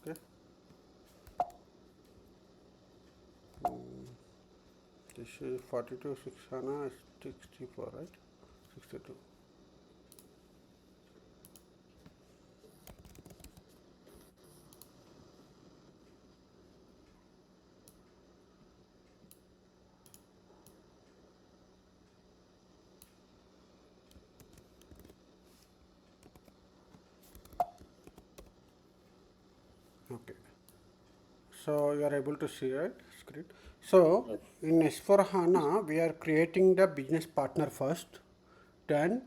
Okay. This is 42 6 HANA 64, right? 62. Okay. So you are able to see, right, screen. So Yes. in S4 HANA, we are creating the business partner first. Then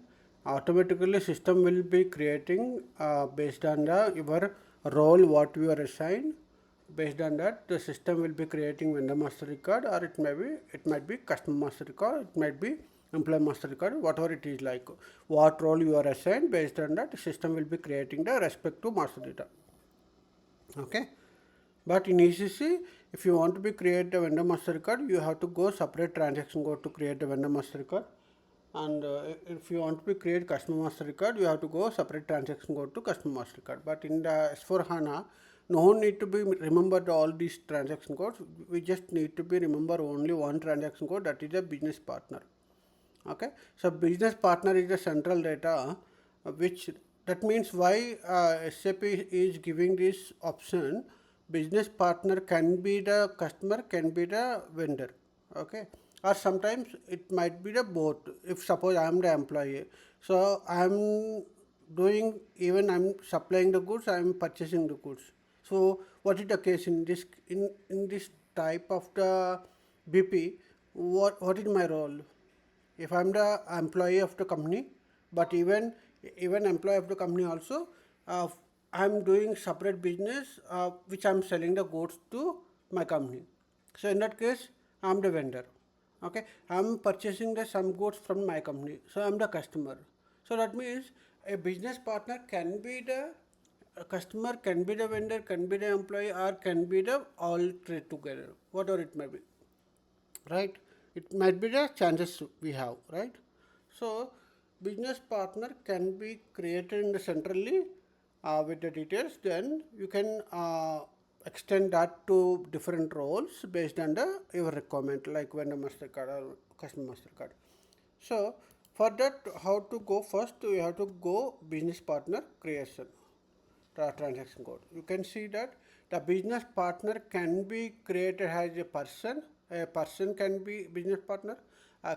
automatically system will be creating based on the your role what you are assigned. Based on that, the system will be creating vendor master record, or it might be customer master record, it might be employee master record, whatever it is like. What role you are assigned, based on that, the system will be creating the respective master data. Okay. But in ECC, if you want to be create a vendor master record, you have to go separate transaction code to create a vendor master record. And if you want to be create customer master record, you have to go separate transaction code to customer master record. But in the S4 HANA, no need to be remembered all these transaction codes. We just need to be remember only one transaction code, that is a business partner. Okay, so business partner is the central data, which that means why SAP is giving this option. Business partner can be the customer, can be the vendor. Okay, or sometimes it might be the both. If suppose I am the employee, so I am doing, even I am supplying the goods, I am purchasing the goods. So what is the case in this, in this type of the BP? What is my role? If I'm the employee of the company, but even employee of the company also, I'm doing separate business, which I'm selling the goods to my company. So in that case, I'm the vendor. Okay, I'm purchasing the some goods from my company, so I'm the customer. So that means a business partner can be the customer, can be the vendor, can be the employee, or can be the all three together, whatever it may be, right? It might be the chances we have, right? So business partner can be created in the centrally with the details. Then you can extend that to different roles based on the your requirement, like vendor master card or customer master card. So for that, how to go first? You have to go business partner creation transaction code. You can see that the business partner can be created as a person. A person can be business partner,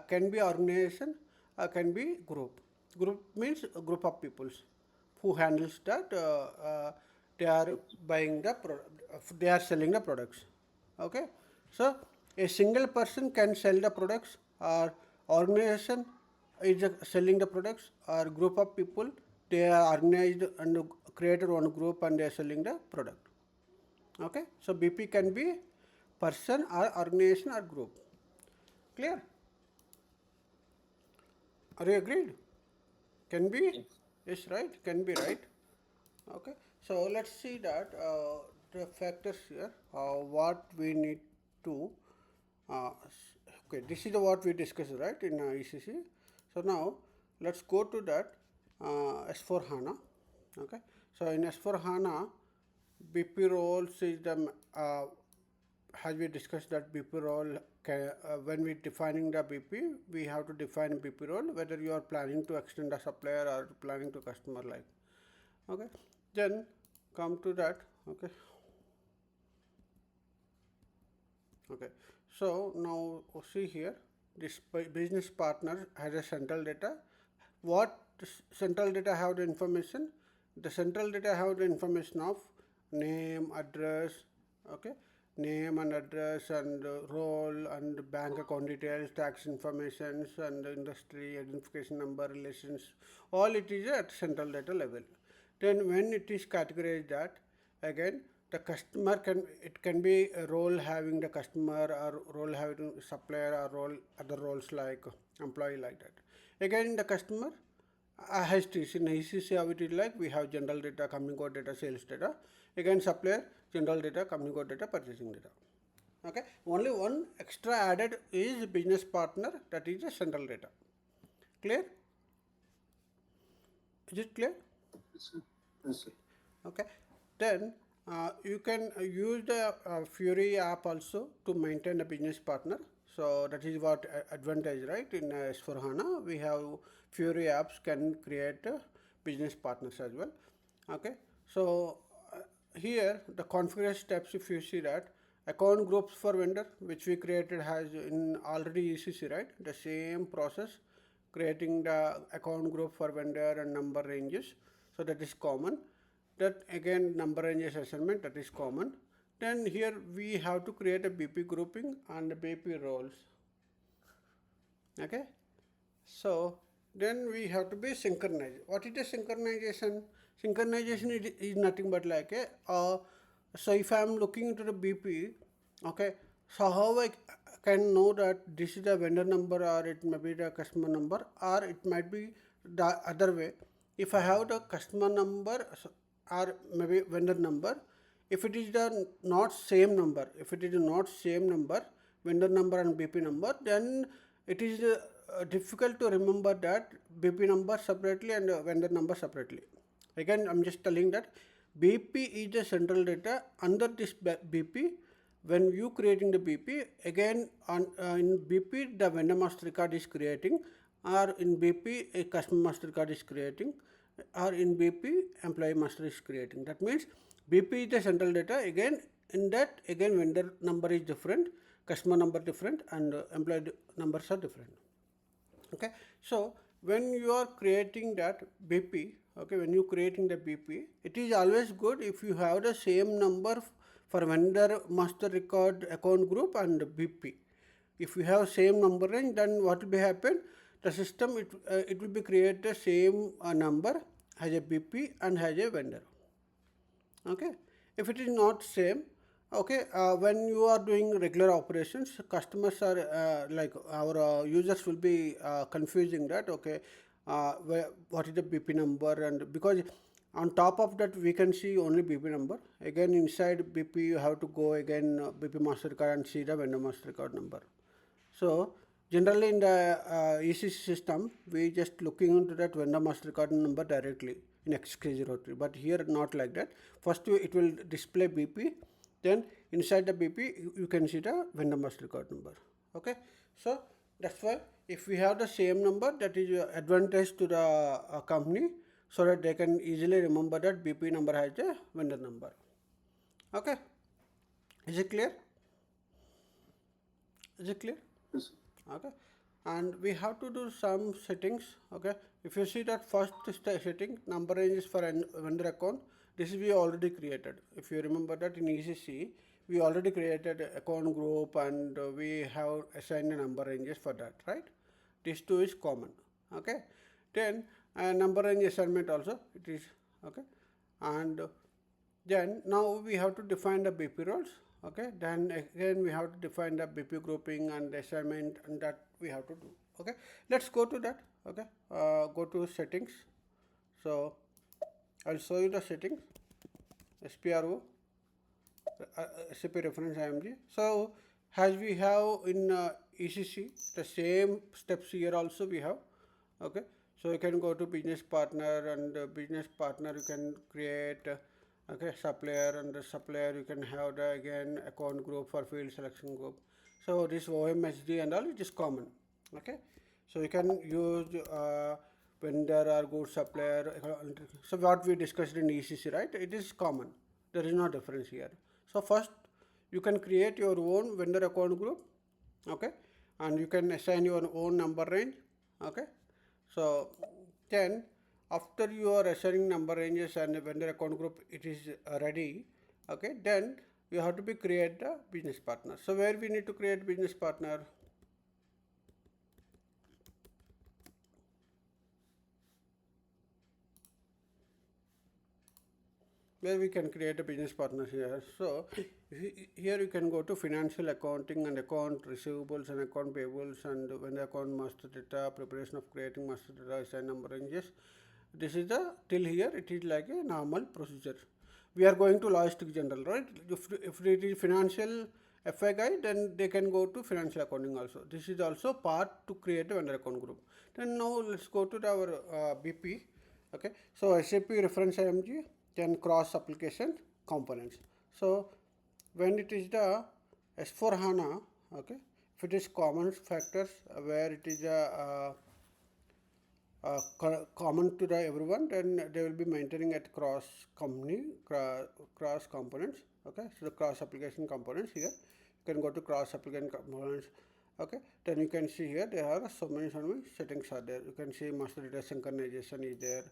can be organization, can be group. Group means a group of peoples who handles that. They are buying the they are selling the products. Okay, so a single person can sell the products, or organization is selling the products, or group of people, they are organized and created one group and they are selling the product. Okay, so BP can be person or organization or group. Clear? Are you agreed? Can be? Yes. Yes, right? Can be, right? Okay, so let's see that the factors here, what we need to, okay, this is the what we discussed, right, in ECC. So now let's go to that S4 HANA. Okay, so in S4 HANA, BP roles is the, as we discussed that BP role, when we defining the BP, we have to define BP role, whether you are planning to extend a supplier or planning to customer like. Okay, then come to that. Okay, okay, so now see here, this business partner has a central data. What central data have the information? The central data have the information of name, address. Okay, name and address and role and bank account details, tax informations and industry identification number, relations. All it is at central data level. Then when it is categorized that, again the customer can, it can be a role having the customer, or role having supplier, or role other roles like employee, like that. Again the customer has this in ECC, how it is like, we have general data, company code data, sales data. Again supplier, general data, company code data, purchasing data. Okay, only one extra added is business partner, that is the central data. Clear? Is it clear? Yes, sir. Yes, sir. Okay, then You can use the Fury app also to maintain a business partner. So that is what advantage, right? In S4HANA, we have Fury apps can create business partners as well. Okay, so here the configuration steps, if you see that account groups for vendor, which we created has in already ECC, right? The same process, creating the account group for vendor and number ranges. So that is common. That again number ranges assignment, that is common. Then here we have to create a BP grouping and BP roles. Okay, so then we have to be synchronized. What is the synchronization? Synchronization is nothing but like a so if I am looking into the BP, okay, so how I can know that this is the vendor number or it may be the customer number, or it might be the other way. If I have the customer number or maybe vendor number, if it is the not same number, if it is not same number, vendor number and BP number, then it is difficult to remember that BP number separately and vendor number separately. Again, I'm just telling that BP is the central data. Under this BP, when you creating the BP, again in BP the vendor master record is creating, or in BP a customer master record is creating, or in BP employee master is creating. That means BP is the central data. Again, in that again vendor number is different, customer number different, and employee numbers are different. Okay, so when you are creating that BP, okay, when you creating the BP, it is always good if you have the same number for vendor master record account group and BP. If you have same number range, then what will be happen? The system it will be create the same number as a BP and as a vendor. Okay, if it is not same, okay, when you are doing regular operations, customers are like our users will be confusing that, okay, what is the BP number, and because on top of that we can see only BP number. Again inside BP you have to go again BP master card and see the vendor master card number. So generally in the ECC system, we just looking into that vendor master card number directly in XK03, but here not like that. First it will display BP, then inside the BP you can see the vendor master card number. Okay, so that's why if we have the same number, that is advantage to the company, so that they can easily remember that BP number has a vendor number. Okay, is it clear? Is it clear? Yes. Okay, and we have to do some settings. Okay, if you see that first setting, number ranges for vendor account, this is we already created. If you remember that in ECC, we already created account group and we have assigned the number ranges for that, right? These two is common. Okay, then number range assignment also it is okay, and then now we have to define the BP roles. Okay, then again we have to define the BP grouping and assignment, and that we have to do. Okay, let's go to that. Okay, go to settings. So I'll show you the settings. SPRO, SAP reference IMG. So as we have in ECC, the same steps here also we have. Okay, so you can go to business partner, and business partner you can create okay, supplier, and the supplier you can have the again account group for field selection group. So this OMSD and all it is common. Okay, so you can use vendor or goods supplier. So what we discussed in ECC, right? It is common. There is no difference here. So first you can create your own vendor account group. Okay, and you can assign your own number range. Okay, so then after you are assigning number ranges and vendor account group, it is ready. Okay, then you have to be create the business partner. So where we need to create business partner? Where we can create a business partner here. So here you can go to financial accounting and account receivables and account payables, and when the account master data, preparation of creating master data, assign number ranges. This is the till here it is like a normal procedure. We are going to logistic general, right? If it is financial FI guy, then they can go to financial accounting also. This is also part to create a vendor account group. Then now let's go to our BP. Okay, so SAP reference IMG, then cross application. components. So when it is the S4 HANA, okay, if it is common factors where it is a common to the everyone, then they will be maintaining at cross company, cross components. Okay, so the cross application components here. You can go to cross application components. Okay, then you can see here there are so many settings are there. You can see master data synchronization is there.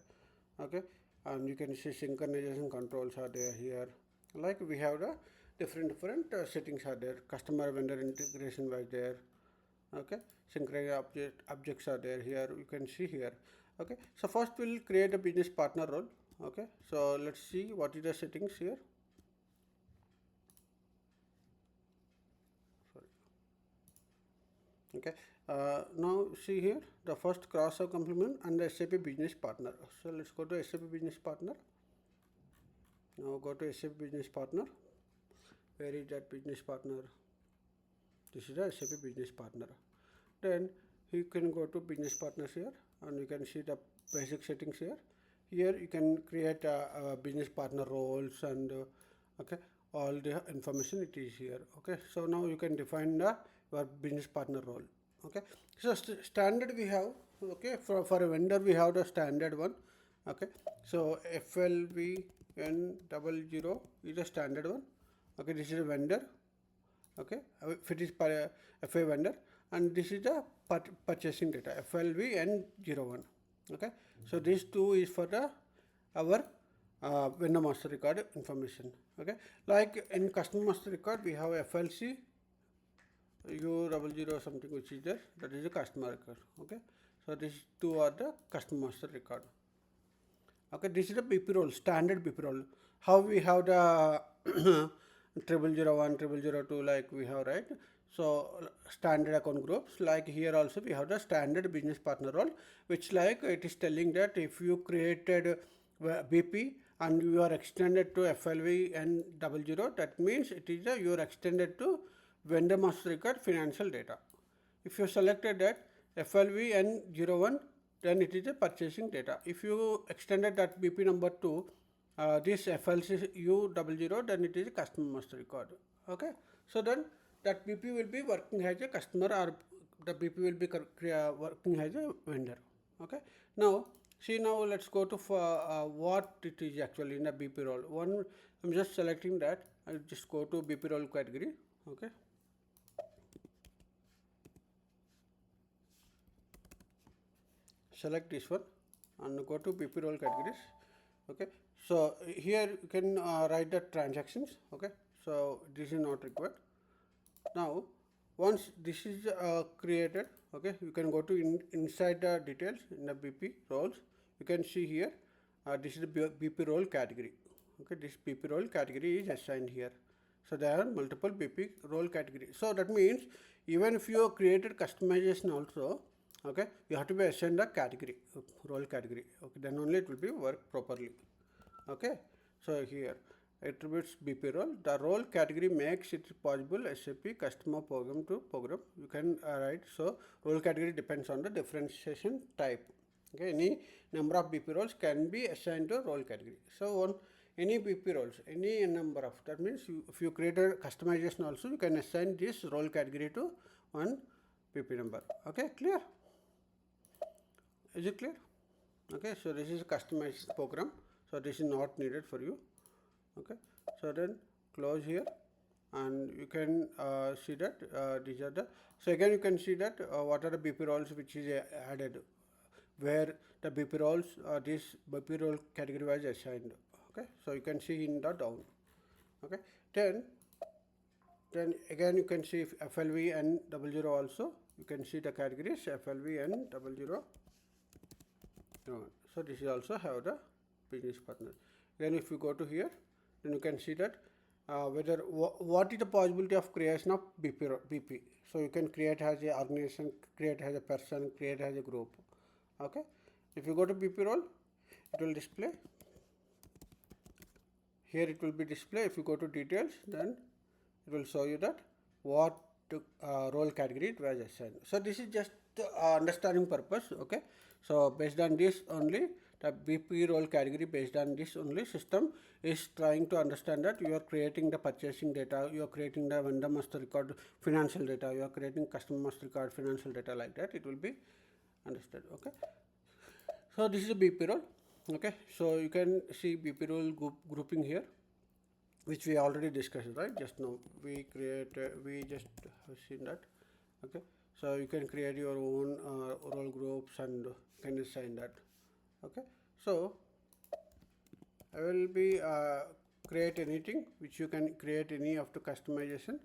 Okay, and you can see synchronization controls are there here. Like we have the different settings are there. Customer vendor integration was there. Okay, synchronized objects are there here. You can see here. Okay, so first we'll create a business partner role. Okay, so let's see what is the settings here. Sorry. Okay, now see here the first cross complement and the SAP business partner. So let's go to SAP business partner. Now go to SAP business partner. Where is that business partner? This is the SAP business partner. Then you can go to business partners here and you can see the basic settings here. Here you can create a business partner roles and okay, all the information it is here. Okay, so now you can define the your business partner role. Okay, so standard we have. Okay, for a vendor we have the standard one. Okay, so FLVN00 is the standard one. Okay, this is a vendor. Okay, if it is FA vendor, and this is the purchasing data FLV and 01. Okay, so these two is for the our vendor master record information. Okay, like in customer master record we have FLC U00 something which is there, that is the customer record. Okay, so these two are the customer master record. Okay, this is the BP role, standard BP role. How we have the 0001, 0002 like we have, right? So standard account groups, like here also we have the standard business partner role, which like it is telling that if you created BP and you are extended to FLV and 00, that means it is you are extended to vendor master record financial data. If you selected that FLV and 01, then it is a purchasing data. If you extended that BP number to this FLC U00, then it is a customer master record. Okay, so then that BP will be working as a customer or the BP will be working as a vendor. Okay, now see, now let's go to what it is actually in a BP role. One, I'm just selecting that. I'll just go to BP role category. Okay, select this one and go to BP role categories. Okay, so here you can write the transactions. Okay, so this is not required. Now once this is created, okay, you can go to inside the details in the BP roles. You can see here this is the BP role category. Okay, this BP role category is assigned here. So there are multiple BP role categories. So that means even if you have created customization also, okay, you have to be assigned the category, role category. Okay, then only it will be work properly. Okay, so here attributes BP role. The role category makes it possible SAP customer program to program. You can write, so role category depends on the differentiation type. Okay, any number of BP roles can be assigned to role category. So on any BP roles, any number of, that means if you create a customization also, you can assign this role category to one BP number. Okay, clear? Is it clear? Okay, so this is a customized program, so this is not needed for you. Okay, so then close here and you can see that these are the, so again you can see that what are the BP roles which is added, where the BP roles, this BP role category was assigned. Okay, so you can see in the down. Okay, then again you can see FLV and 00 also, you can see the categories FLV and 00. So this is also have the business partner. Then if you go to here, then you can see that whether what is the possibility of creation of BP. So you can create as a organization, create as a person, create as a group. Okay, if you go to BP role, it will display. Here it will be display. If you go to details, then it will show you that what role category it was assigned. So this is just understanding purpose. Okay, so based on this only, the BP role category. Based on this only, system is trying to understand that you are creating the purchasing data, you are creating the vendor master record financial data, you are creating customer master record financial data, like that it will be understood. Okay, so this is a BP role. Okay, so you can see BP role grouping here, which we already discussed, right? Just now we just have seen that. Okay, so you can create your own role groups and can assign that. Okay, so I will be create anything which you can create any of the customization.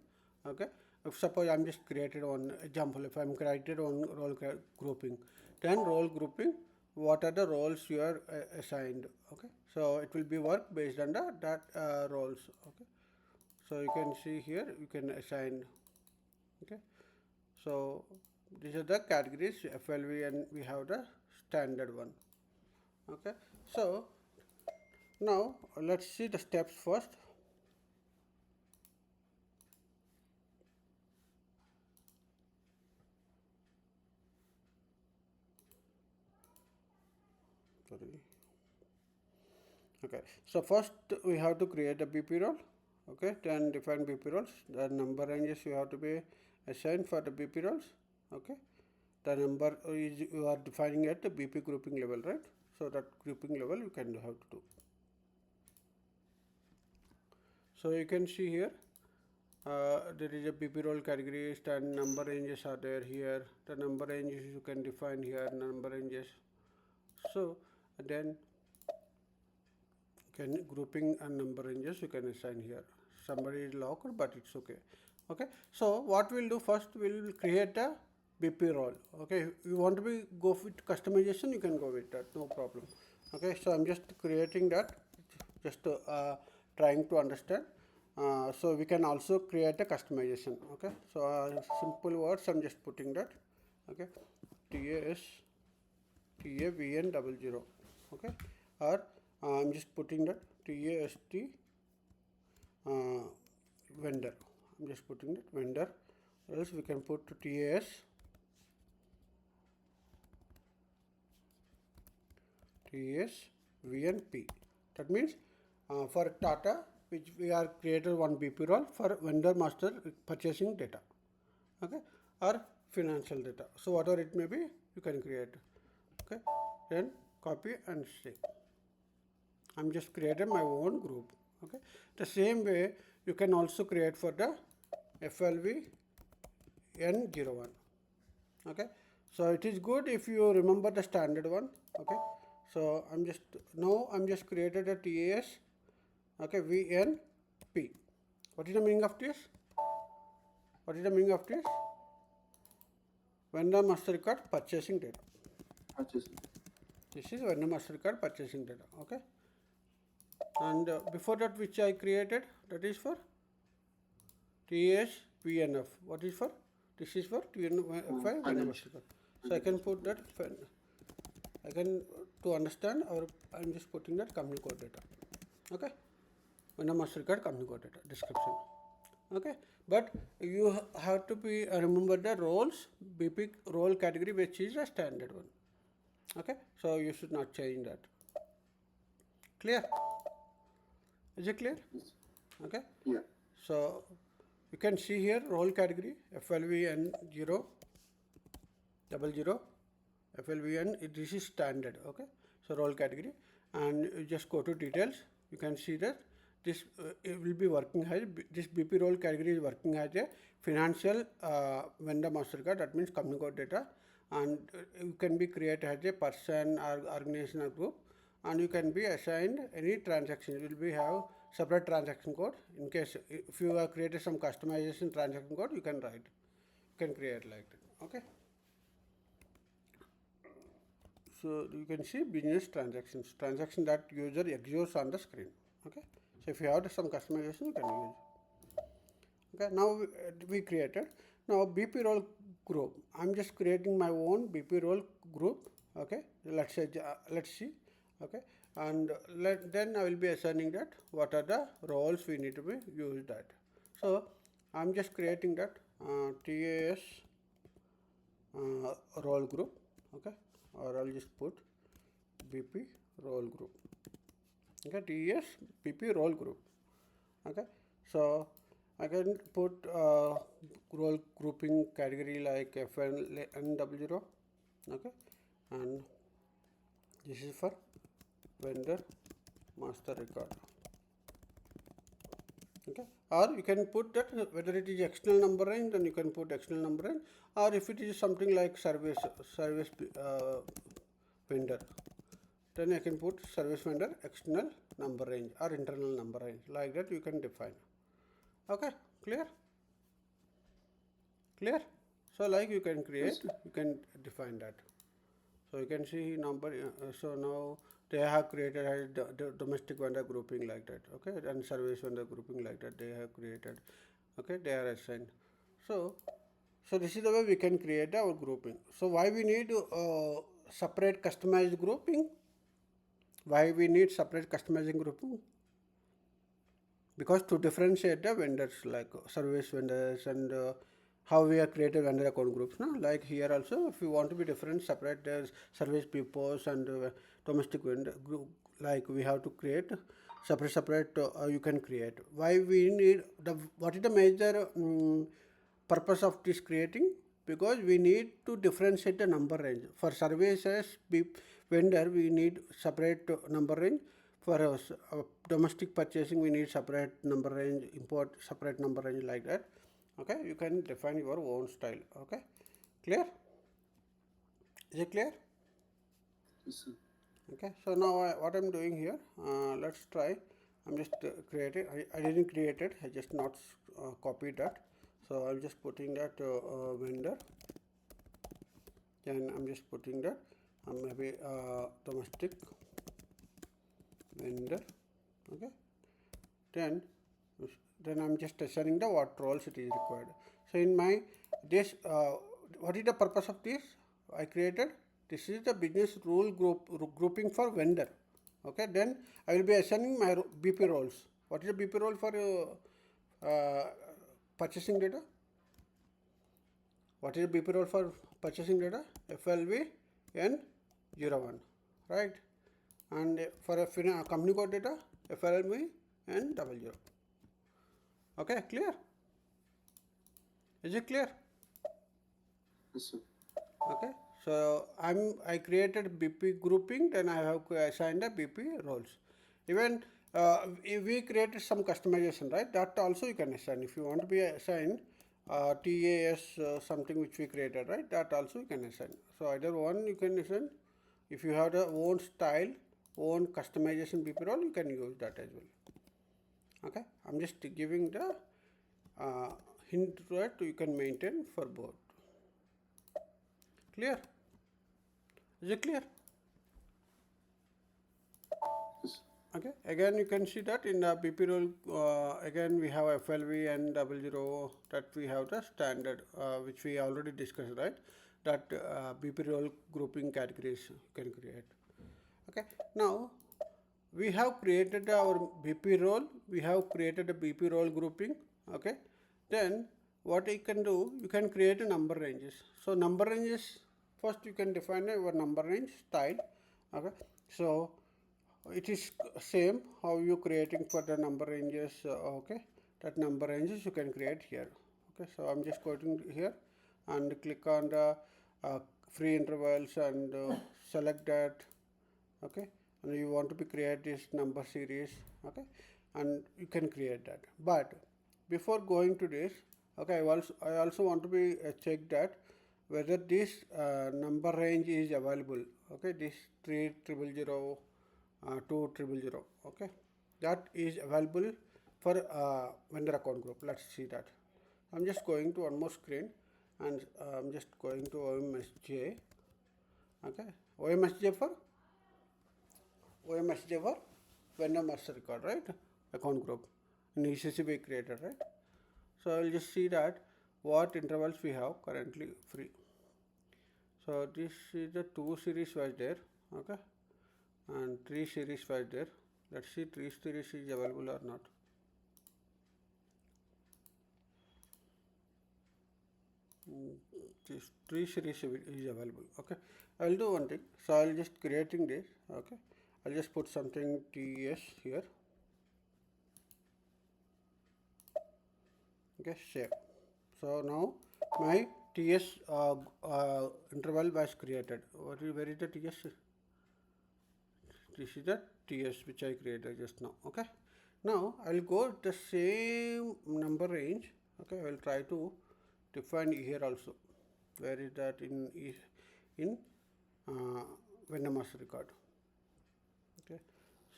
Okay, if suppose I'm just created one example, if I'm created on role grouping, then role grouping, what are the roles you are assigned. Okay, so it will be work based on that roles. Okay, so you can see here you can assign. Okay, so these are the categories FLV, and we have the standard one. Okay, so now let's see the steps first. Sorry. Okay, so first we have to create a BP role. Okay, then define BP roles. The number ranges you have to be assigned for the BP roles. Okay, the number is you are defining at the BP grouping level, right? So that grouping level you can have to do. So you can see here there is a BP role categories, and number ranges are there here. The number ranges you can define here, number ranges. So then can grouping and number ranges you can assign here. Somebody is locked, but it's okay. Okay, so what we'll do first, we'll create a BP role. Okay, you want to be go with customization, you can go with that, no problem. Okay, so I'm just creating that, just trying to understand. So we can also create a customization. Okay, so simple words I'm just putting that. Okay, TAS TAVN00. Okay, or I'm just putting that TAST vendor. I'm just putting that vendor, else we can put TAS VNP. That means for Tata, which we are created one BP role for vendor master purchasing data. Okay, or financial data. So whatever it may be, you can create. Okay, then copy and save. I'm just created my own group. Okay, the same way you can also create for the FLV N01. Okay, so it is good if you remember the standard one. Okay, so I'm just created a TAS. Okay, VNP. What is the meaning of this? What is the meaning of this? Vendor master record purchasing data. Purchasing. This is vendor master record purchasing data. Okay, and before that, which I created, that is for TAS VNF. What is for? This is for TNF vendor master record. So I can put that. I can to understand, or I'm just putting that company code data. Okay, vendor master record company code data description. Okay, but you have to be remember the roles, BP role category, which is a standard one. Okay, so you should not change that. Clear? Is it clear? Yes. Okay. Yeah. So you can see here role category FLVN 000 FLVN. This is standard. Okay, so role category, and you just go to details. You can see that this it will be working as this BP role category is working as a financial vendor master card. That means company code data, and you can be created as a person or organization or group, and you can be assigned any transaction. You will be have separate transaction code. In case if you have created some customization transaction code, you can write, you can create like that. Okay. So you can see business transactions, transaction that user executes on the screen. Okay. So if you have some customization, you can use. Okay. Now we created. Now BP role group. I'm just creating my own BP role group. Okay. Let's say let's see. Okay. And then I will be assigning that what are the roles we need to be use that. So I'm just creating that TAS role group. Okay, or I'll just put BP role group. Okay, TES BP role group. Okay, so I can put role grouping category like FNW0. Okay, and this is for vendor master record. Okay, or you can put that whether it is external number range, then you can put external number range, or if it is something like service vendor, then I can put service vendor external number range or internal number range, like that you can define. Okay, clear? Clear? So like you can create, you can define that. So you can see number, so now they have created a domestic vendor grouping like that, okay, and service vendor grouping like that they have created, okay, they are assigned. So this is the way we can create our grouping. So why we need separate customized grouping? Why we need separate customizing grouping? Because to differentiate the vendors like service vendors and how we are created vendor account groups. No? Like here also, if you want to be different, separate there's service people and domestic vendor group, like we have to create separate you can create. Why we need what is the major purpose of this creating? Because we need to differentiate the number range. For services vendor, we need separate number range. For domestic purchasing, we need separate number range, import separate number range, like that. Okay, you can define your own style. Okay, clear? Is it clear? Yes, sir. Okay, so now what I'm doing here, let's try. I'm just creating, I didn't create it, I just not copied that. So I'm just putting that vendor, then I'm just putting that maybe domestic vendor. Okay, then I'm just assigning the what roles it is required. So in my this what is the purpose of this? I created, this is the business rule grouping for vendor. Okay, then I will be assigning my BP roles. What is the BP role for purchasing data? What is the BP role for purchasing data? FLV N01, right? And for a company code data, FLV N00. Okay, clear? Is it clear? Yes, sir. Okay, so I created BP grouping, then I have assigned the BP roles. Even if we created some customization, right? That also you can assign. If you want to be assigned TAS something which we created, right? That also you can assign. So either one you can assign. If you have the own style, own customization BP role, you can use that as well. Okay, I'm just giving the hint that you can maintain for both. Clear? Is it clear? Yes. Okay, again you can see that in the BP role, again we have FLV and 00, that we have the standard which we already discussed, right? That BP role grouping categories you can create. Okay, now we have created our BP role, we have created a BP role grouping. Okay, then what you can do, you can create a number ranges. So number ranges, first you can define your number range style. Okay, so it is same how you creating for the number ranges. Okay, that number ranges you can create here. Okay, so I'm just going here and click on the free intervals and select that. Okay, and you want to be create this number series. Okay, and you can create that. But before going to this, okay, I also want to be check that whether this number range is available. Okay, this 3000 2000, okay, that is available for vendor account group. Let's see that. I'm just going to one more screen and I'm just going to OMSJ. Okay, OMSJ for vendor master record, right? Account group in ECC we created, right? So I'll just see that what intervals we have currently free. So this is the 2 series was there, okay, and 3 series was there. Let's see 3 series is available or not. This 3 series is available. Okay, I will do one thing. So I will just creating this. Okay, I'll just put something TS here. Okay, save. So now my TS interval was created. Where is the TS? This is the TS which I created just now. Okay. Now I will go the same number range. Okay, I will try to define here also. Where is that in uh, vendor master record? Okay.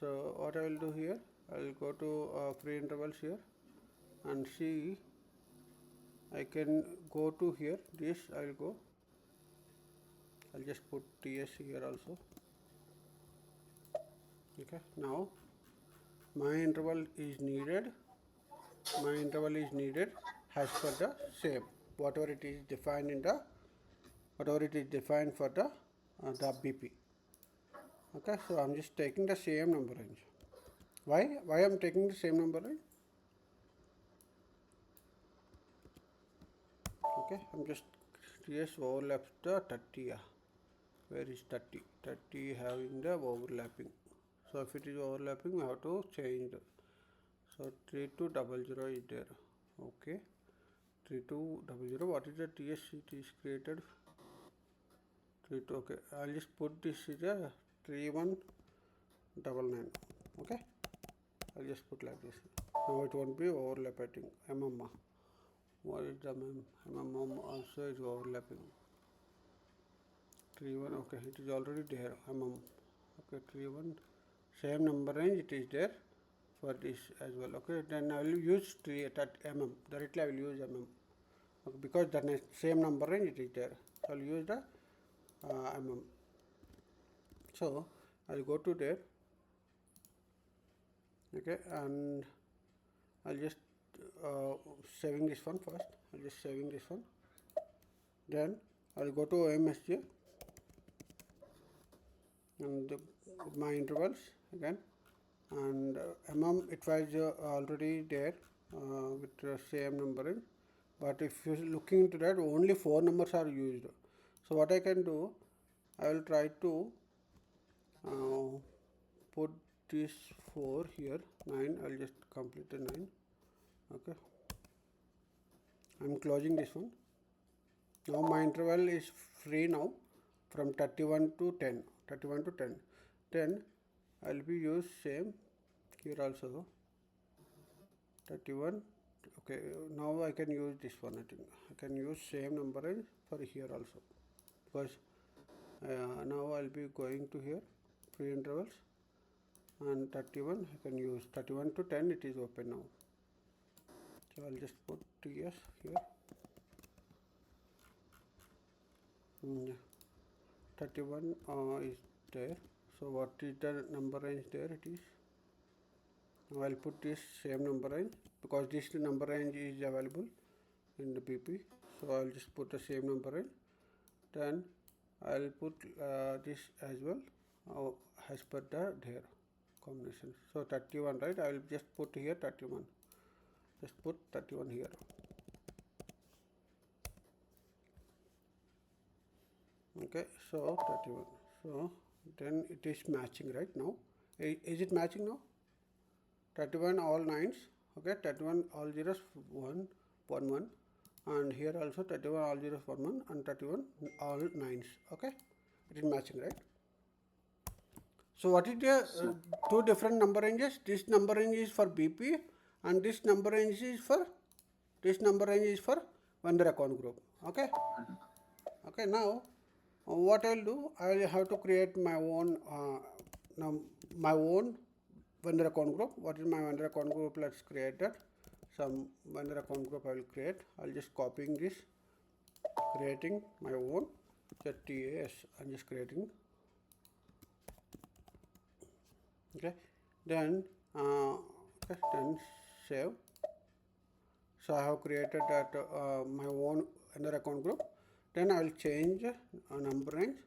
So what I will do here, I will go to free intervals here and see. I can go to here. This I will go. I'll just put TS here also. Okay. Now my interval is needed. My interval is needed as per the same whatever it is defined in the whatever it is defined for the BP. Okay, so I'm just taking the same number range. Why I'm taking the same number range? Okay, I'm just TS overlaps the 30. Yeah. Where is 30? 30 having the overlapping. So if it is overlapping, we have to change. So 3200 is there. Okay. 3200. What is the TS it is created? 32. Okay. I'll just put this is a 3199. Okay. I'll just put like this. Now it won't be overlapping. MM. What is the MM also is overlapping. 31. Okay. It is already there. MM. Okay. 31. Same number range it is there for this as well. Okay. Then I will use 3 at MM. Directly I will use MM. Okay, because the same number range it is there. So I will use the MM. So I will go to there. Okay, and I'll just saving this one first. I'll just saving this one. Then I'll go to OMSJ and my intervals again, and MM it was already there with the same numbering. But if you're looking into that, only 4 numbers are used. So what I can do, I will try to put this 4 here, 9. I'll just complete the 9. Okay. I'm closing this one. Now my interval is free now from 31 to 10. 31 to 10. Then I'll be use same here also. 31. Okay, now I can use this one. I think I can use same number for here also, because now I'll be going to here free intervals, and 31 I can use 31 to 10. It is open now. So I'll just put TS here. 31 is there. So what is the number range there? It is. Now I'll put this same number range because this number range is available in the BP. So I'll just put the same number range. Then I'll put this as well as per the there combination. So 31, right? I will just put here 31. Just put 31 here. Okay, so 31. So then it is matching right now. Is it matching now? 31 all 9s. Okay, 31 all zeros 1 1 1, and here also 31 all zeros 1 1 and 31 all 9s. Okay, it is matching, right? So what is the two different number ranges? This number range is for BP and this number range is for vendor account group. Okay. Okay, now what I'll do, I will have to create my own vendor account group. What is my vendor account group? Let's create that. Some vendor account group I will create. I'll just copying this, creating my own TAS. I'm just creating. Okay, then then save. So I have created that my own vendor account group. Then I will change a number range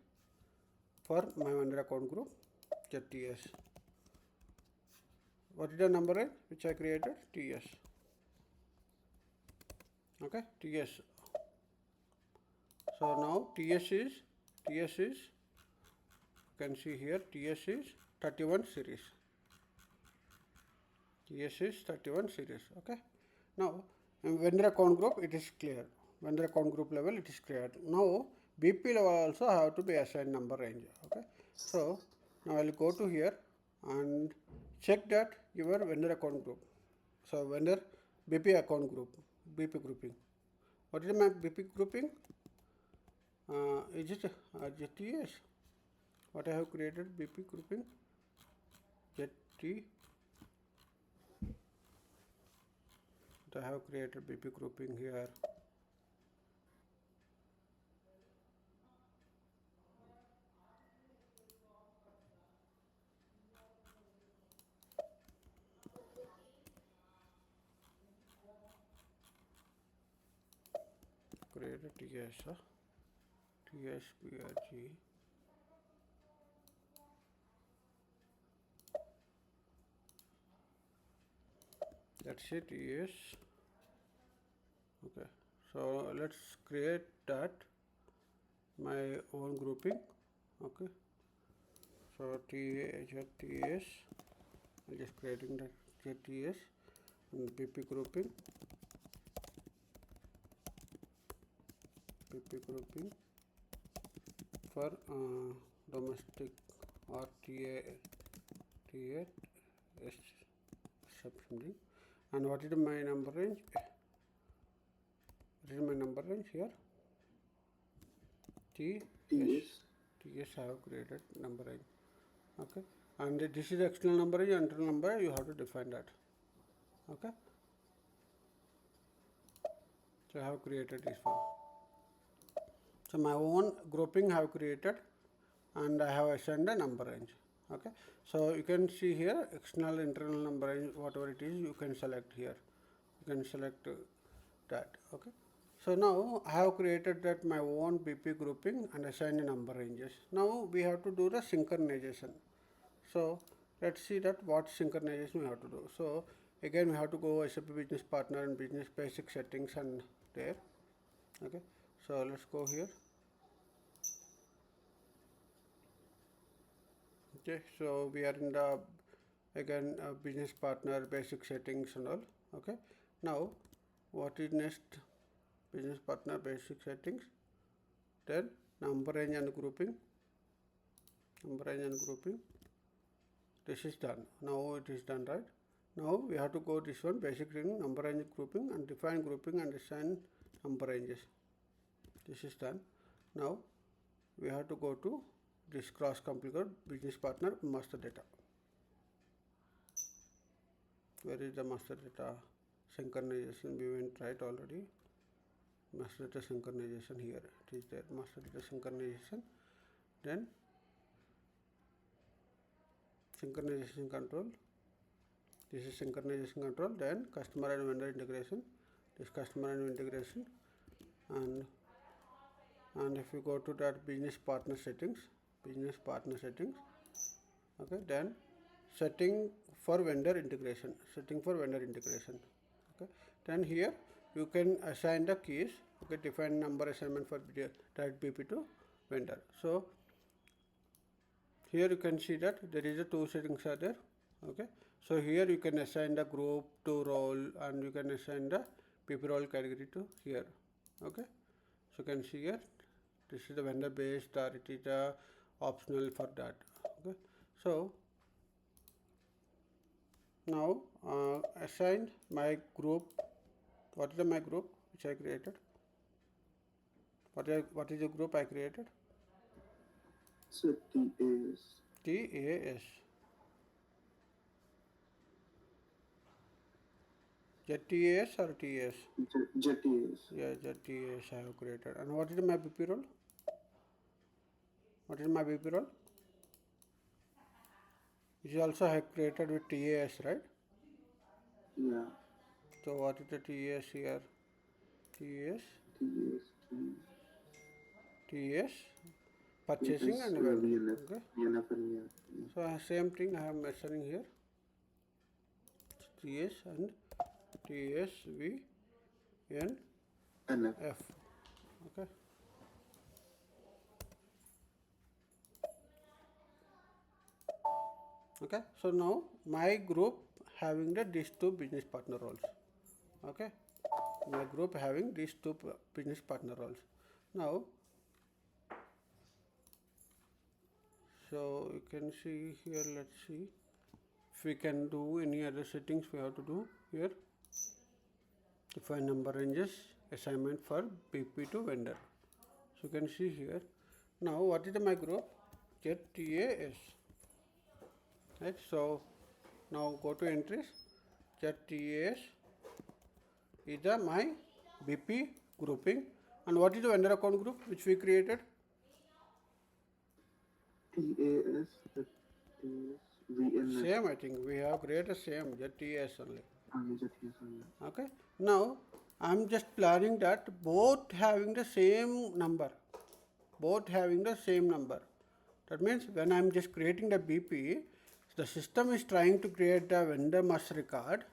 for my vendor account group TS. What is the number range which I created? TS. Okay, TS. So now TS is you can see here TS is 31 series. TS is 31 series. Okay. Now, in vendor account group, it is clear. Vendor account group level, it is clear. Now, BP level also have to be assigned number range. Okay. So, now I will go to here and check that your vendor account group. So, vendor BP account group, BP grouping. What is my BP grouping? Is it ZTS? What I have created BP grouping? ZT. I have created BP grouping here. Create a TS, TSPRG. That's it, yes. Okay, so let's create that my own grouping. Okay, so ZTS, I'm just creating the ZTS and BP grouping. BP grouping for domestic or TA something. And what is my number range? What is my number range here? TS I have created number range. Okay, and this is external number range, internal number, you have to define that. Okay, so I have created this one. So my own grouping I have created and I have assigned a number range. Okay, so you can see here external, internal number range, whatever it is, you can select here. You can select that. Okay, so now I have created that my own BP grouping and assigned number ranges. Now we have to do the synchronization. So let's see that what synchronization we have to do. So again we have to go SAP business partner and business basic settings and there. Okay, so let's go here. Okay, so we are in the again business partner basic settings and all. Okay, now what is next? Business partner basic settings, then number range and grouping. Number range and grouping, this is done. Now it is done, right? Now we have to go this one, basic ring, number range grouping and define grouping and assign number ranges. This is done. Now we have to go to this cross configure business partner master data. Where is the master data synchronization? We went right already. Master data synchronization here. It is there. Master data synchronization. Then synchronization control. This is synchronization control. Then customer and vendor integration. This customer and integration. And if you go to that business partner settings, okay, then setting for vendor integration, okay, then here you can assign the keys, okay, define number assignment for that BP to vendor. So here you can see that there is a two settings are there. Okay, so here you can assign the group to role and you can assign the BP role category to here. Okay, so you can see here this is the vendor based or it is the optional for that. Okay, so now assign my group. What is my group which I created? What is the group I created? So TAS. TAS. ZTAS or TS? JTAS. Yeah, ZTAS I have created. And what is my BP role? What is my BP role? It is also I have created with TAS, right? Yeah. So what is the TAS here? TAS? TAS purchasing and vendor. Okay. So same thing I am mentioning here. TS and TSVNF. Okay. Okay, so now my group having these two business partner roles. Okay, my group having these two business partner roles. Now, so you can see here, let's see if we can do any other settings we have to do here. Define number ranges, assignment for BP to vendor. So you can see here. Now what is my group? Get TAS. Right. So now go to entries. Get TAS is my BP grouping. And what is the vendor account group which we created? TAS, that is VN. Same, I think we have created same, just TAS only. JTS only. Okay. Now I'm just planning that both having the same number. Both having the same number. That means when I'm just creating the BP, the system is trying to create the vendor master record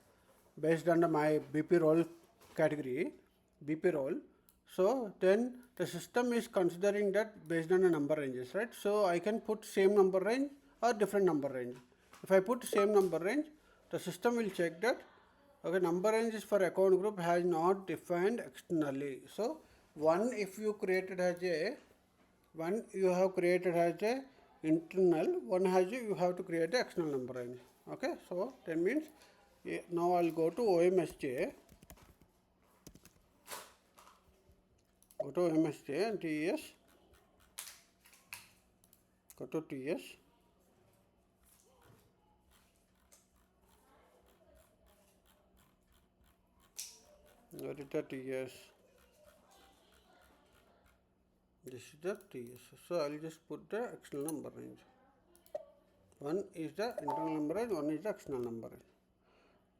based on my BP role category, BP role. So then the system is considering that based on the number ranges, right? So I can put same number range or different number range. If I put same number range, the system will check that okay, number ranges for account group has not defined externally. So one if you created as a one you have created as a internal, one has a, you have to create a external number range. Okay, so that means now I'll go to OMSJ, go to OMSJ and TS, go to TS, what is the TS? This is the TS. So I'll just put the external number range. One is the internal number range, one is the external number range.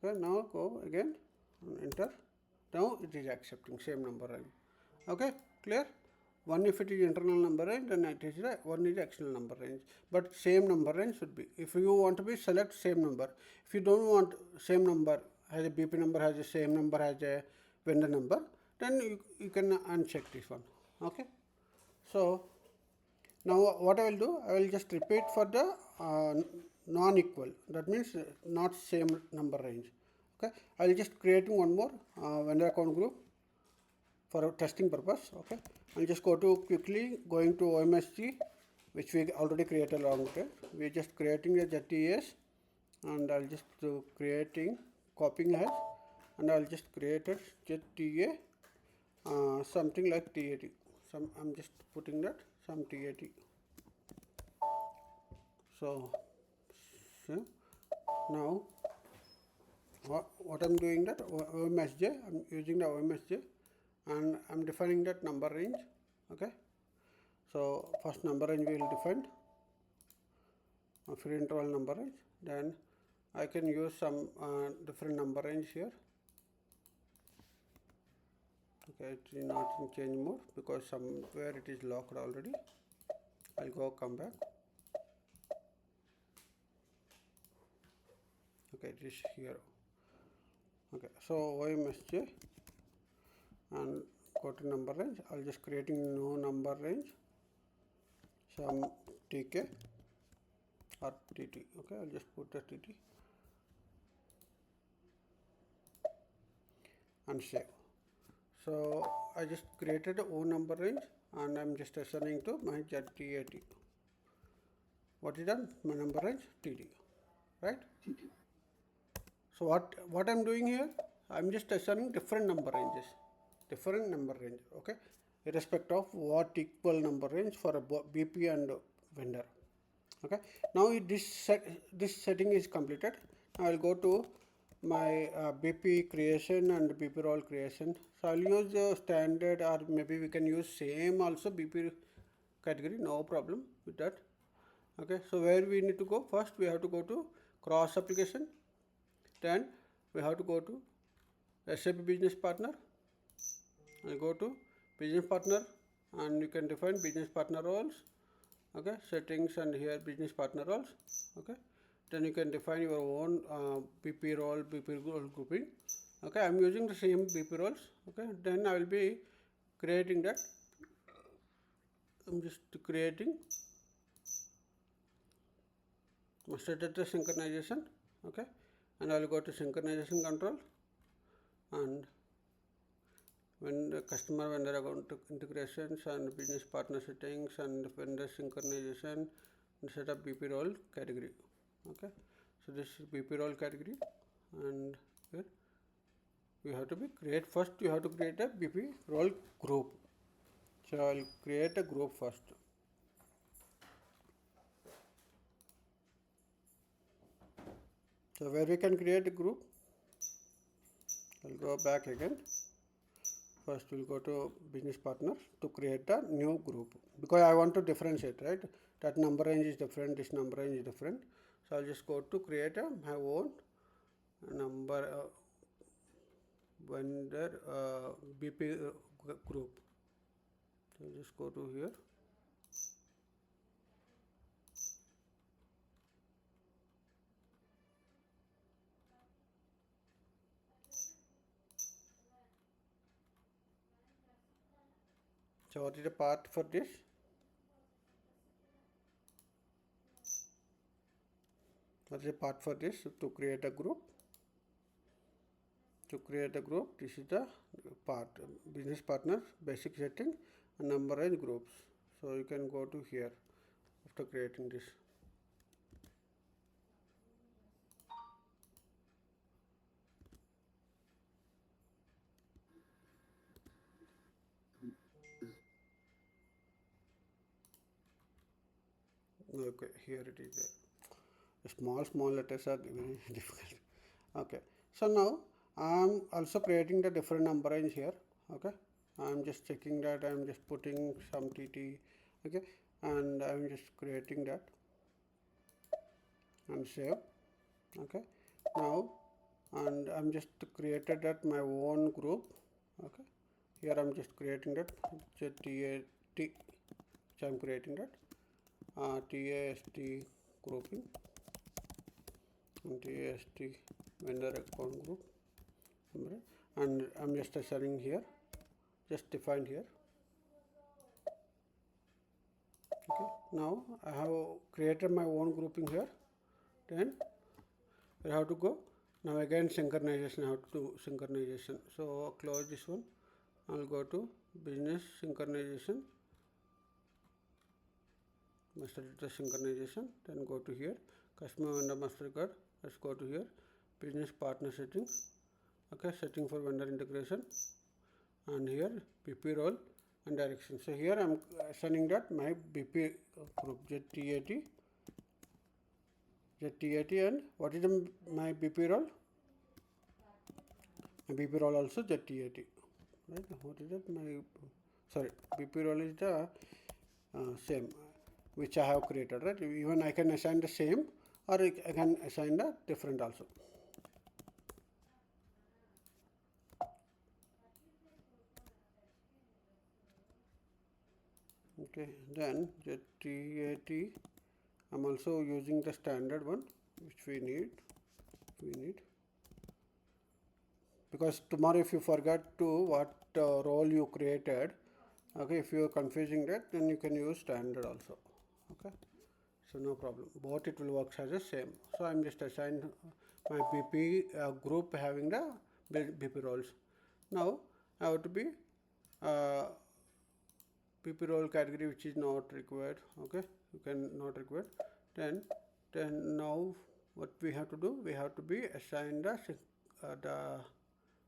Okay, now go again and enter. Now it is accepting same number range. Okay, clear? One if it is internal number range, then it is the one is the external number range. But same number range should be. If you want to be select same number. If you don't want same number, has a BP number, has the same number, has a vendor number, then you can uncheck this one. Okay. So now what I will do, I will just repeat for the non-equal. That means not same number range. Okay, I will just creating one more vendor account group for testing purpose. Okay, I'll just go to quickly going to OMSG, which we already created along with it. We're just creating a ZTS, and I'll just do creating copying hash, and I'll just create a ZTA something like TAT. I'm just putting that some TAT. So now what I'm doing that OMSJ, I'm using the OMSJ and I'm defining that number range. Okay, so first number range we will define a free interval number range, then I can use some different number range here. Okay, it is not in change mode because somewhere it is locked already. I'll go come back. Okay, it is here. Okay, so OMSJ and go to number range. I'll just creating no number range, some TK or TT. Okay, I'll just put the TT and save. So I just created a O number range and I'm just assigning to my ZTAT. What is done? My number range TD, right? So what I'm doing here, I'm just assigning different number ranges, okay, irrespective of what equal number range for a BP and vendor. Okay, now this setting is completed. Now I'll go to my BP creation and BP role creation. So I'll use the standard, or maybe we can use same also BP category, no problem with that. Okay, so where we need to go? First we have to go to cross application, then we have to go to SAP business partner. I go to business partner and you can define business partner roles. Okay, settings and here business partner roles. Okay, then you can define your own BP role grouping. Okay, I'm using the same BP roles. Okay, then I will be creating that. I'm just creating master data synchronization. Okay, and I will go to synchronization control, and when the customer vendor account integrations and business partner settings and vendor synchronization and set up BP role category. Okay, so this is BP role category, and here you have to create first. You have to create a BP role group. So I will create a group first. So where we can create a group, I'll go back again. First we'll go to business partner to create a new group, because I want to differentiate, right? That number range is different, this number range is different. So I'll just go to create my own number vendor BP group. So just go to here. So what is the part for this? What is the part for this? To create a group. To create a group, this is the part, business partner, basic setting, and number range groups. So you can go to here after creating this. Okay, here it is there. Small letters are very difficult. Okay, so now I'm also creating the different number range here. Okay, I'm just checking that, I'm just putting some TT. Okay, and I'm just creating that and save. Okay, now, and I'm just created that my own group. Okay, here I'm just creating that TAT, which I'm creating that TAST grouping and TAST vendor account group, and I'm just assigning here, just defined here. Okay, now I have created my own grouping here. Then I have to go. Now again synchronization, I have to do synchronization. So close this one. I'll go to business synchronization, master data synchronization, then go to here, customer vendor master card. Let's go to here, business partner settings. Okay, setting for vendor integration, and here BP role and direction. So here I'm assigning that my BP group ZTAT, and what is my BP role? My BP role also ZTAT. Right? What is that? Sorry, BP role is the same which I have created, right? Even I can assign the same, or I can assign the different also. Okay, then ZTAT, I'm also using the standard one which we need, because tomorrow if you forget to what role you created, okay, if you are confusing that, then you can use standard also. Okay, so no problem, both it will work as the same. So I'm just assigned my BP group having the BP roles. Now I have to be PP role category which is not required. Okay, you can not required. Then now what we have to do, we have to be assigned the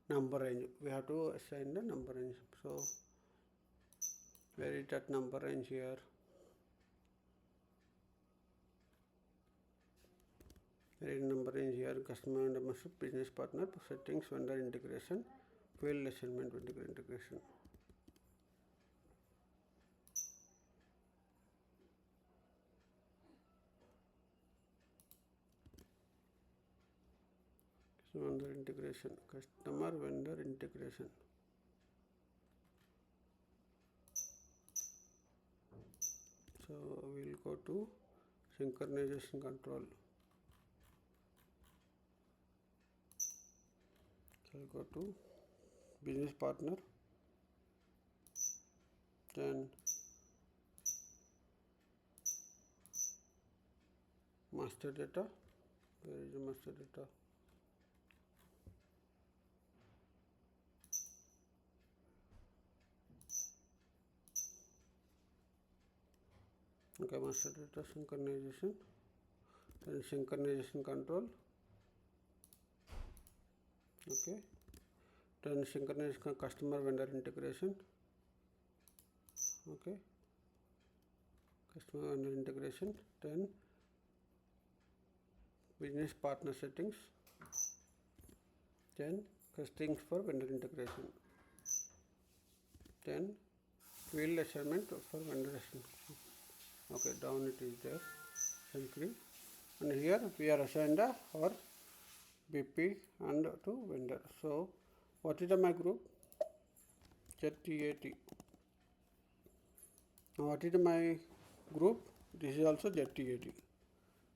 number range. We have to assign the number range. So where is that number range here? There is number range here, customer and master business partner settings, vendor integration, field assignment, vendor integration. Vendor integration, customer vendor integration. So we'll go to synchronization control. So I'll go to business partner, then master data. Where is the master data? Okay, master data synchronization, then synchronization control. Okay, then synchronization customer vendor integration. Okay, customer vendor integration, then business partner settings, then settings for vendor integration, then field assignment for vendor assignment. Okay, down it is there, simply, and here we are assigned our BP and to vendor. So what is my group? ZTAT. Now what is my group? This is also ZTAT.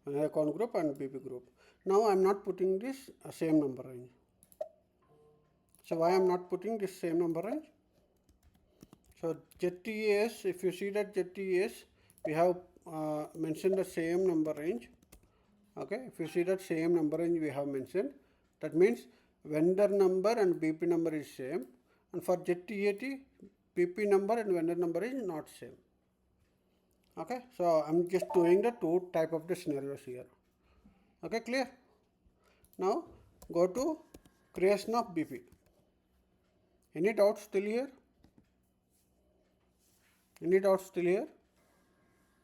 Account group and BP group. Now I am not putting this same number range. So why I am not putting this same number range? So ZTAS, if you see that ZTAS, we have mentioned the same number range. Okay, if you see that same number range we have mentioned, that means vendor number and BP number is same, and for ZTAT, BP number and vendor number is not same. Okay, so I'm just doing the two type of the scenarios here. Okay, clear? Now go to creation of BP. Any doubts still here? Any doubts still here?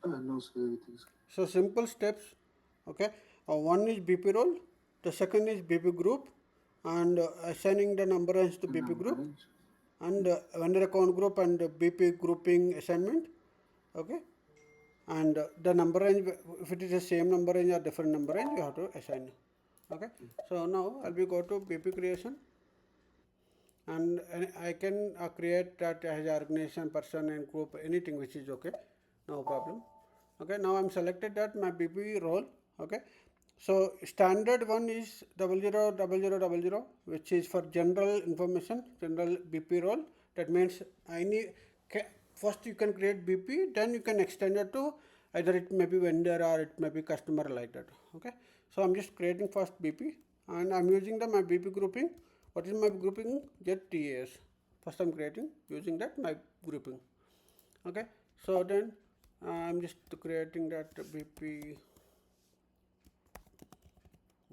No, sir, everything is clear. So simple steps. Okay, one is BP role, the second is BP group, and assigning the number range to BP group, Range. and vendor account group and BP grouping assignment. Okay, and the number range, if it is the same number range or different number range, you have to assign. Okay, so now I'll be go to BP creation, and I can create that as organization, person and group, anything which is okay, no problem. Okay, now I'm selected that my BP role. Okay, so standard one is 000000, which is for general information, general BP role. That means first you can create BP, then you can extend it to either it may be vendor or it may be customer, like that. Okay, so I'm just creating first BP, and I'm using my BP grouping. What is my grouping? ZTAS. First I'm creating using that my grouping. Okay, so then I'm just creating that BP.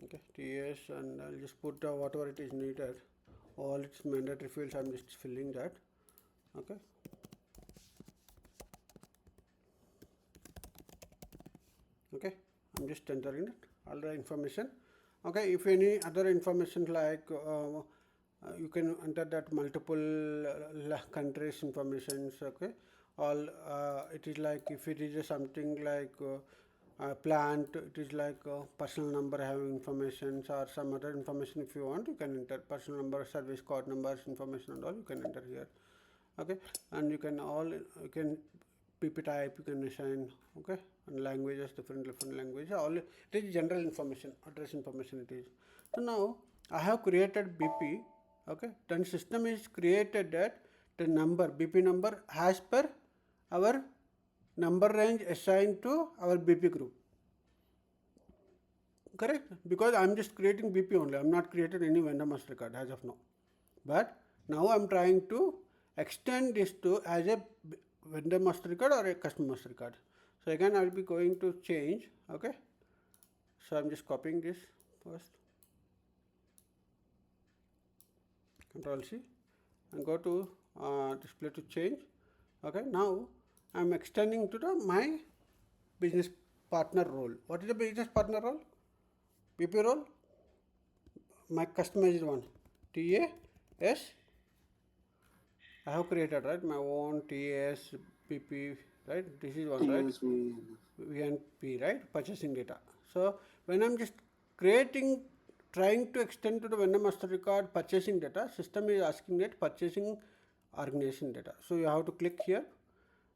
Okay, TS, and I'll just put whatever it is needed, all its mandatory fields I'm just filling that. Okay, okay, I'm just entering it, all the information. Okay, if any other information like you can enter that multiple countries informations. Okay, all it is like if it is something like plant, it is like personal number having information or some other information. If you want, you can enter personal number, service code numbers, information and all you can enter here. Okay, and you can PP type you can assign. Okay, and languages, different languages, all it is general information, address information it is. So now I have created BP. Okay, then system is created that the number BP number as per our number range assigned to our BP group. Correct? Because I'm just creating BP only. I'm not created any vendor master card as of now. But now I'm trying to extend this to as a vendor master card or a customer master card. So again I'll be going to change. Okay. So I'm just copying this first. Control C and go to display to change. Okay. Now I'm extending to my business partner role. What is the business partner role? BP role. My customized one. TAS. I have created, right, my own TAS, BP, right? This is one, right? VNP, right? Purchasing data. So when I'm just trying to extend to the vendor master record purchasing data, system is asking that purchasing organization data. So you have to click here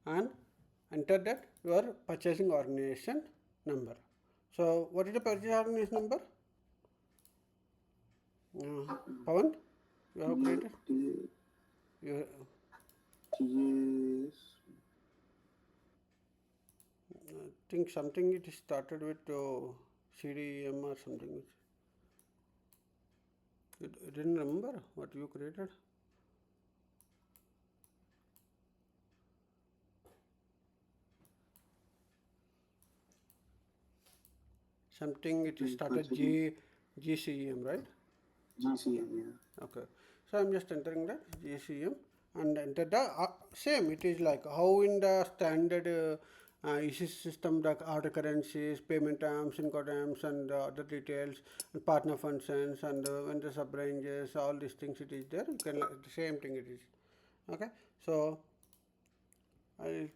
and enter that your purchasing organization number. So what is the purchasing organization number? Pawan, you have created? You, I think something it started with CDEM or something. You didn't remember what you created? Something it is started GCEM, right? GCM, yeah. Okay. So I'm just entering that GCM and enter the same. It is like how in the standard EC system, the order currencies, payment terms, Incoterms, and other details, and partner functions, and vendor sub ranges, all these things it is there. You can the same thing it is. Okay. So you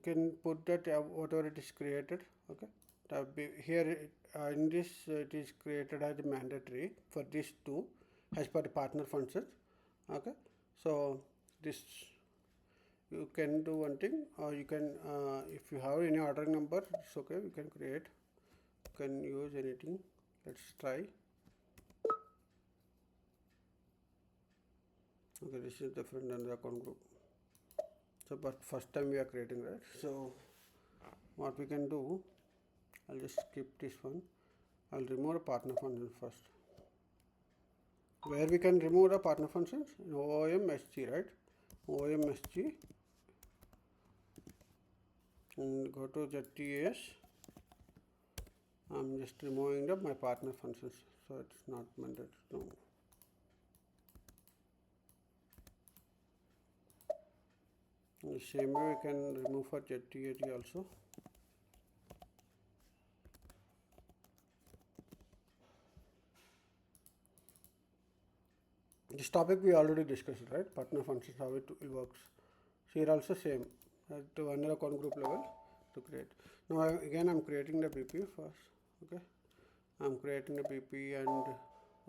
can put that whatever it is created. Okay. Here in this it is created as mandatory for these two as per the partner functions. Okay. So this you can do one thing, or you can if you have any ordering number, it's okay, you can create, you can use anything. Let's try. Okay, this is different than the account group. So but first time we are creating, right? So what we can do, I'll just skip this one. I'll remove a partner function first. Where we can remove the partner functions? In OMSG, right? OMSG, and go to ZTAS. I'm just removing my partner functions, so it's not mandatory. No. In the same way, we can remove for ZTAG also. This topic we already discussed, right? Partner functions, how it works. Here also same at the vendor account group level to create. Now again I'm creating the BP first. Okay, I'm creating the BP, and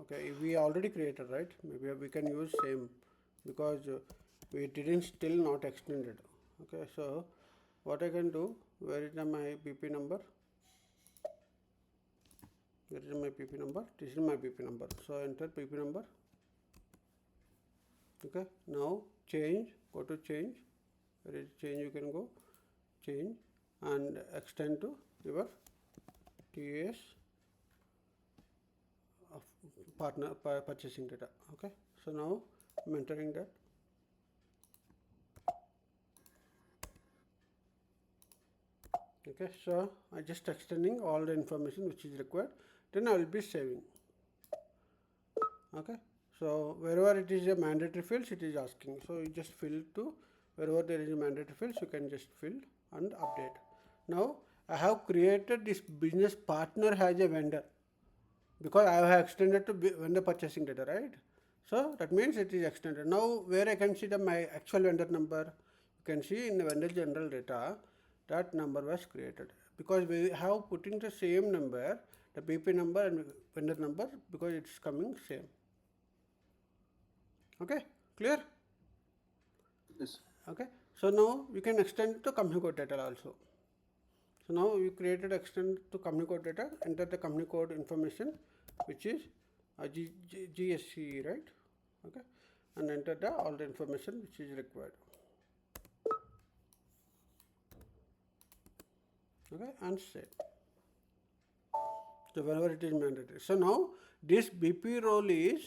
okay, we already created, right? Maybe we can use same because we didn't still not extended. Okay, so what I can do, where is my BP number? Where is my PP number? This is my PP number. So enter PP number. Okay, now change, go to change. Where is change? You can go change and extend to your TAS of partner purchasing data. Okay, so now I'm entering that. Okay, so I just extending all the information which is required, then I will be saving. Okay, so wherever it is a mandatory fields, it is asking, so you just fill to wherever there is a mandatory fields, you can just fill and update. Now I have created this business partner as a vendor because I have extended to vendor purchasing data, right? So that means it is extended. Now where I can see my actual vendor number, you can see in the vendor general data that number was created because we have putting the same number, the BP number and vendor number, because it's coming same. Okay, clear? Yes. Okay, so now we can extend to company code data also. So now we created extend to company code data, enter the company code information which is GSC, right? Okay, and enter the all the information which is required. Okay, and save. So whenever it is mandatory. So now this BP role is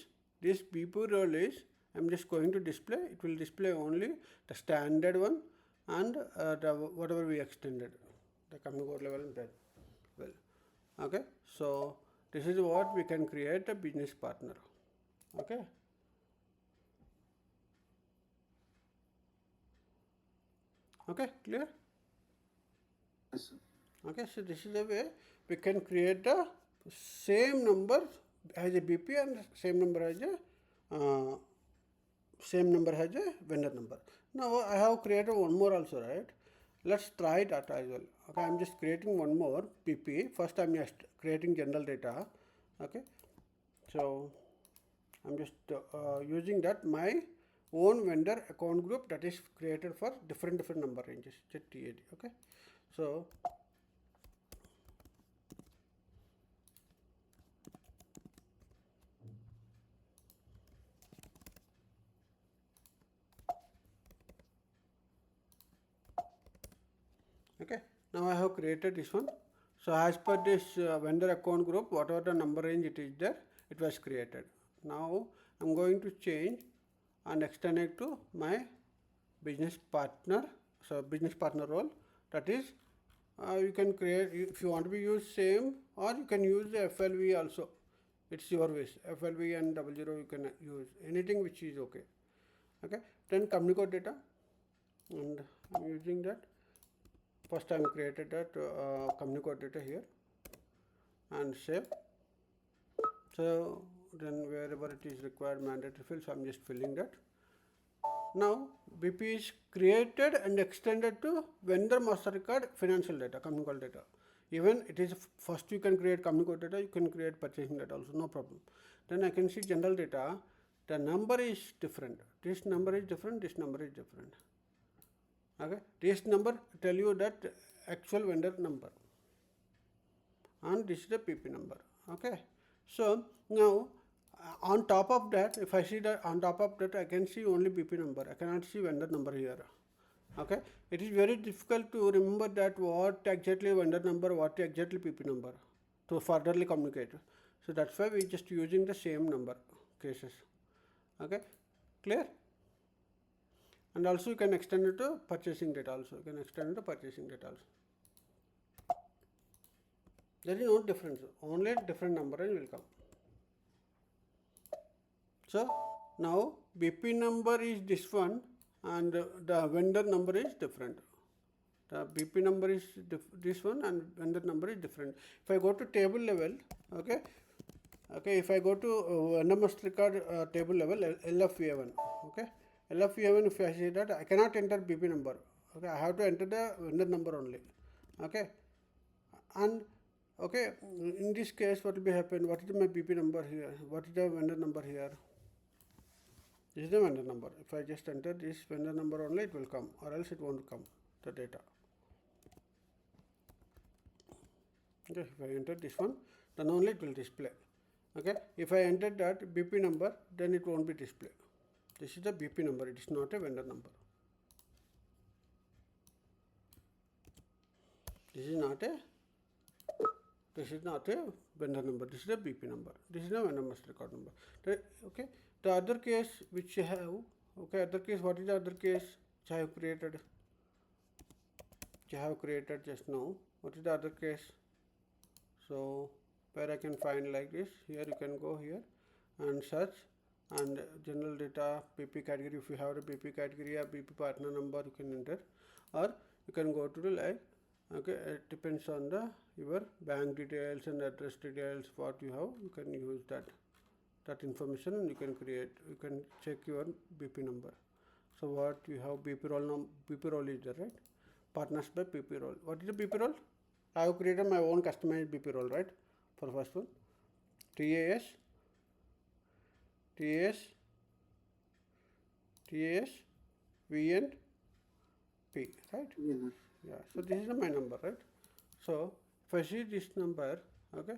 I'm just going to display. It will display only the standard one and the whatever we extended, the company code level and that. Well, okay. So this is what we can create a business partner. Okay. Okay, clear? Yes, sir. Okay, so this is the way we can create the same number as a BP and same number as a vendor number. Now I have created one more also, right? Let's try that as well. Okay, I'm just creating one more BP. First I'm just creating general data. Okay, so I'm just using that my own vendor account group that is created for different number ranges, ZTAD. Okay, so okay, now I have created this one. So as per this vendor account group, whatever the number range it is there, it was created. Now I'm going to change and extend it to my business partner. So business partner role, that is, you can create, if you want to be use same, or you can use the FLV also. It's your wish. FLV and 00 you can use anything which is okay. Okay. Then communicate data, and I'm using that. First time created that communicate data here and save. So then wherever it is required mandatory fields, I'm just filling that. Now BP is created and extended to vendor MasterCard financial data, communicable data. Even it is first you can create communicable data, you can create purchasing data also, no problem. Then I can see general data, the number is different. This number is different, this number is different. Okay, this number tell you that actual vendor number, and this is the PP number. Okay, so now on top of that, if I see that on top of that, I can see only BP number. I cannot see vendor number here. Okay, it is very difficult to remember that what exactly vendor number, what exactly PP number to furtherly communicate. So that's why we just using the same number cases. Okay, clear? And also you can extend it to purchasing data also. You can extend it to purchasing data also. There is no difference. Only different number will come. So now BP number is this one, and the vendor number is different. The BP number is this one, and vendor number is different. If I go to table level, okay, if I go to vendor MasterCard table level, LFVA1, okay, LFVA1, if I say that I cannot enter BP number, okay, I have to enter the vendor number only, okay, and okay, in this case, what will be happen? What is my BP number here? What is the vendor number here? This is the vendor number. If I just enter this vendor number only, it will come, or else it won't come, the data. Okay, if I enter this one, then only it will display. Okay, if I enter that BP number, then it won't be display. This is the BP number, it is not a vendor number. This is not a vendor number, this is a BP number. This is a vendor MasterCard number. Okay, the other case which you have, okay, other case, what is the other case which I have created? Which I have created just now. What is the other case? So where I can find like this, here you can go here and search, and general data, BP category, if you have a BP category or BP partner number, you can enter, or you can go to the like, okay, it depends on the your bank details and address details, what you have, you can use that information, and you can create, you can check your BP number. So what you have, BP roll BP roll is there, right? Partners by BP roll. What is the BP roll? I have created my own customized BP roll, right? For first one, TAS, VN, P, right? Yeah. So this is my number, right? So if I see this number, okay,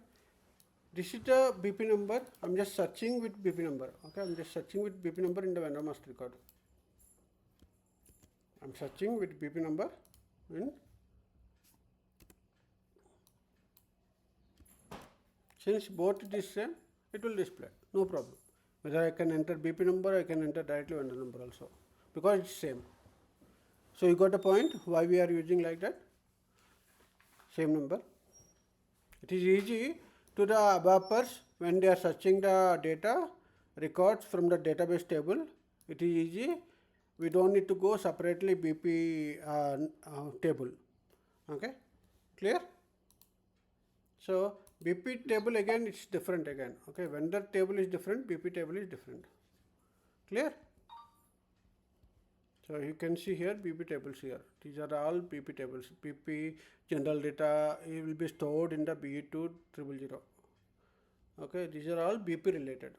this is the BP number. I'm just searching with BP number. Okay, I'm just searching with BP number in the vendor MasterCard. I'm searching with BP number in. Since both it is same, it will display, no problem. Whether I can enter BP number, I can enter directly vendor number also, because it's same. So you got a point why we are using like that, same number. It is easy to the ABAPers when they are searching the data records from the database table. It is easy. We don't need to go separately BP table. Okay, clear? So BP table again, it's different again. Okay, vendor table is different, BP table is different. Clear? So you can see here BP tables here. These are all BP tables. BP general data will be stored in the B2000. Okay, these are all BP related.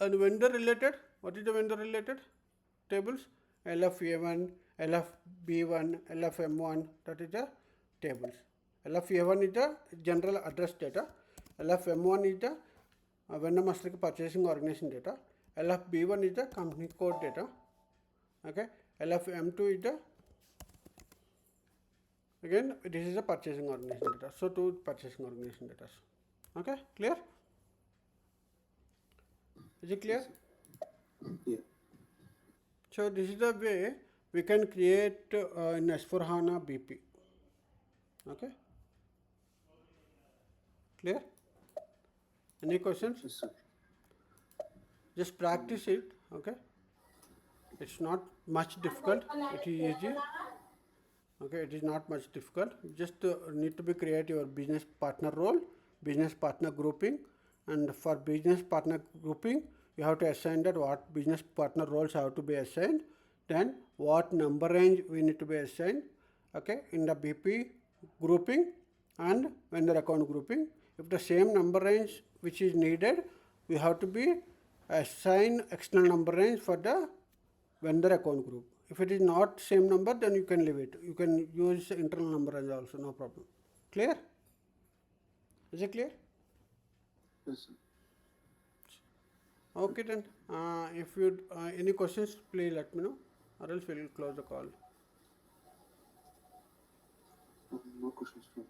And vendor related, what is the vendor related tables? LFA1, LFB1, LFM1, that is the tables. LFA1 is the general address data. LFM1 is the vendor master purchasing organization data. LFB1 is the company code data. Okay, LFM2 is the Again, this is a purchasing organization data. So two purchasing organization data. Okay, clear? Is it clear? Yes, sir. Yeah. So this is the way we can create in S4HANA BP. Okay, clear? Any questions? Yes, sir. Just practice it. Okay, it's not much difficult. It is easy. Okay, it is not much difficult. You just need to be create your business partner role, business partner grouping, and for business partner grouping, you have to assign that what business partner roles have to be assigned, then what number range we need to be assigned. Okay, in the BP grouping and vendor account grouping, if the same number range which is needed, we have to be assign external number range for the vendor account group. If it is not same number, then you can leave it. You can use internal number as also, no problem. Clear? Is it clear? Yes, sir. Okay then. If you any questions, please let me know, or else we'll close the call. No questions from